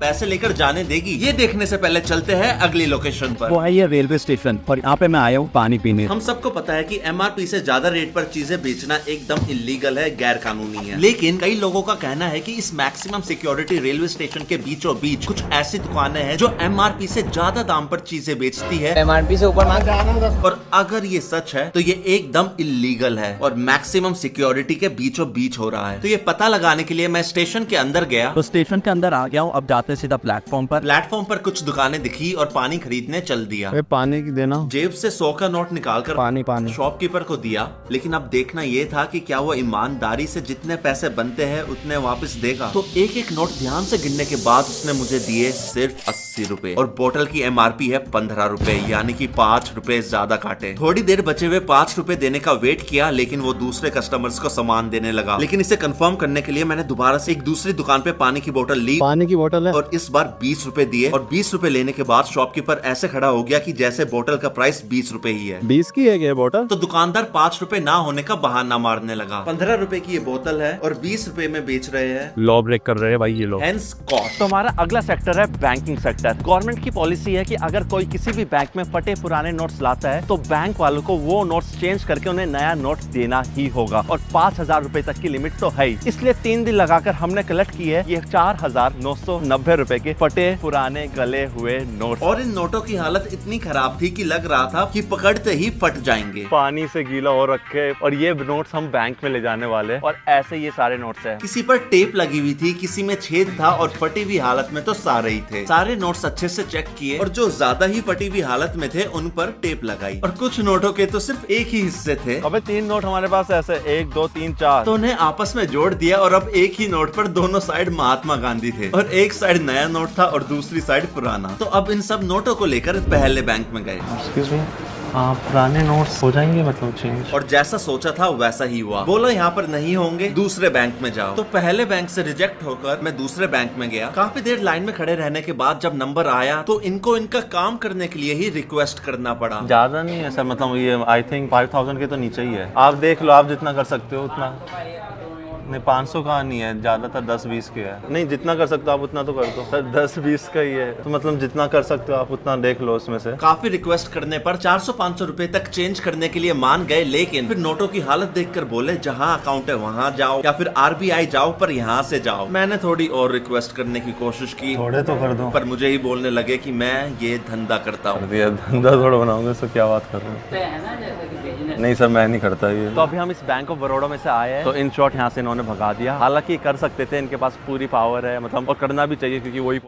पैसे लेकर जाने देगी, ये देखने से पहले चलते हैं अगली लोकेशन पर। वो है ये रेलवे स्टेशन और यहाँ पे मैं आया हूँ पानी पीने। हम सबको पता है कि MRP से ज्यादा रेट पर चीजें बेचना एकदम इलीगल है, गैर कानूनी है। लेकिन कई लोगों का कहना है कि इस मैक्सिमम सिक्योरिटी रेलवे स्टेशन के बीचों बीच कुछ ऐसी दुकानें हैं जो MRP से ज्यादा दाम पर चीजें बेचती है। MRP से ऊपर ना जाना। और अगर ये सच है तो ये एकदम इलीगल है और मैक्सिमम सिक्योरिटी के बीचों बीच हो रहा है। तो ये पता लगाने के लिए मैं स्टेशन के अंदर गया। तो स्टेशन के अंदर आ गया हूँ, अब जाते सीधा प्लेटफॉर्म पर कुछ दुकानें दिखी और पानी खरीदने चल दिया। पानी की देना। जेब से 100 का नोट निकालकर पानी शॉपकीपर को दिया। लेकिन अब देखना ये था कि क्या वो ईमानदारी से जितने पैसे बनते हैं उतने वापस देगा। तो एक एक नोट ध्यान से गिनने के बाद उसने मुझे दिए सिर्फ 80 रुपए और बोतल की MRP है 15 रुपए, यानी कि 5 रुपए ज्यादा काटे। थोड़ी देर बचे हुए 5 रुपए देने का वेट किया, लेकिन वो दूसरे कस्टमर्स को सामान देने लगा। लेकिन इसे कंफर्म करने के लिए मैंने दोबारा से एक दूसरी दुकान पे पानी की बोतल ली। पानी की बोतल है और इस बार 20 रुपए दिए और 20 रुपए लेने के बाद शॉपकीपर ऐसे खड़ा हो गया कि जैसे बोतल का प्राइस 20 रुपए ही है। 20 की है क्या बोतल? तो दुकानदार 5 रुपए ना होने का बहाना मारने लगा। 15 रुपए की ये बोतल है और 20 रुपए में बेच रहे हैं। लॉ ब्रेक कर रहे हैं भाई ये लोग। Hence cost. तो हमारा अगला सेक्टर है बैंकिंग सेक्टर। गवर्नमेंट की पॉलिसी है कि अगर कोई किसी भी बैंक में फटे पुराने नोट्स लाता है तो बैंक वालों को वो नोट्स चेंज करके उन्हें नया नोट देना ही होगा और 5,000 रुपए तक की लिमिट तो है ही। इसलिए 3 दिन लगाकर हमने कलेक्ट किए ये 4,990 रुपए के फटे पुराने गले हुए नोट। और इन नोटों की हालत इतनी खराब थी कि लग रहा था कि पकड़ते ही फट जाएंगे। पानी से गीला हो रखे और ये नोट्स हम बैंक में ले जाने वाले और ऐसे ये सारे नोट्स हैं। किसी पर टेप लगी हुई थी, किसी में छेद था और फटी हुई हालत में तो सारे ही थे। सारे नोट्स अच्छे से चेक किए और जो ज्यादा ही फटी हुई हालत में थे उन पर टेप लगाई और कुछ नोटों के तो सिर्फ एक ही हिस्से थे। अबे 3 नोट हमारे पास ऐसे 1 2 3 4 तो उन्हें आपस में जोड़ दिया और अब एक ही नोट पर दोनों साइड महात्मा गांधी थे और एक साइड नया नोट था और दूसरी साइड पुराना। तो अब इन सब नोटों को लेकर पहले बैंक में गए। पुराने नोट्स हो जाएंगे मतलब चेंज। और जैसा सोचा था वैसा ही हुआ। बोला यहाँ पर नहीं होंगे, दूसरे बैंक में जाओ। तो पहले बैंक से रिजेक्ट होकर मैं दूसरे बैंक में गया। काफी देर लाइन में खड़े रहने के बाद जब नंबर आया तो इनको इनका काम करने के लिए ही रिक्वेस्ट करना पड़ा। ज्यादा नहीं है सर, मतलब ये आई थिंक 5,000 के तो नीचे ही है। आप देख लो, आप जितना कर सकते हो उतना। नहीं 500 का नहीं है, ज्यादातर 10-20 के है। नहीं जितना कर सकते हो आप उतना तो कर दो सर, 10-20 का ही है तो मतलब जितना कर सकते हो आप उतना देख लो उसमें से। काफी रिक्वेस्ट करने पर 400-500 रुपए तक चेंज करने के लिए मान गए, लेकिन फिर नोटों की हालत देखकर बोले जहाँ अकाउंट है वहाँ जाओ या फिर RBI जाओ, पर यहाँ से जाओ। मैंने थोड़ी और रिक्वेस्ट करने की कोशिश की, थोड़े तो कर दो, पर मुझे ही बोलने लगे कि मैं ये धंधा करता हूँ। धंधा थोड़ा बनाऊंगे तो क्या बात कर रहे हो? नहीं सर मैं नहीं करता ये। तो अभी हम इस बैंक ऑफ बड़ौदा में से आए हैं, तो इन शॉर्ट यहाँ से इन्होंने भगा दिया। हालांकि कर सकते थे, इनके पास पूरी पावर है मतलब, और करना भी चाहिए क्योंकि वही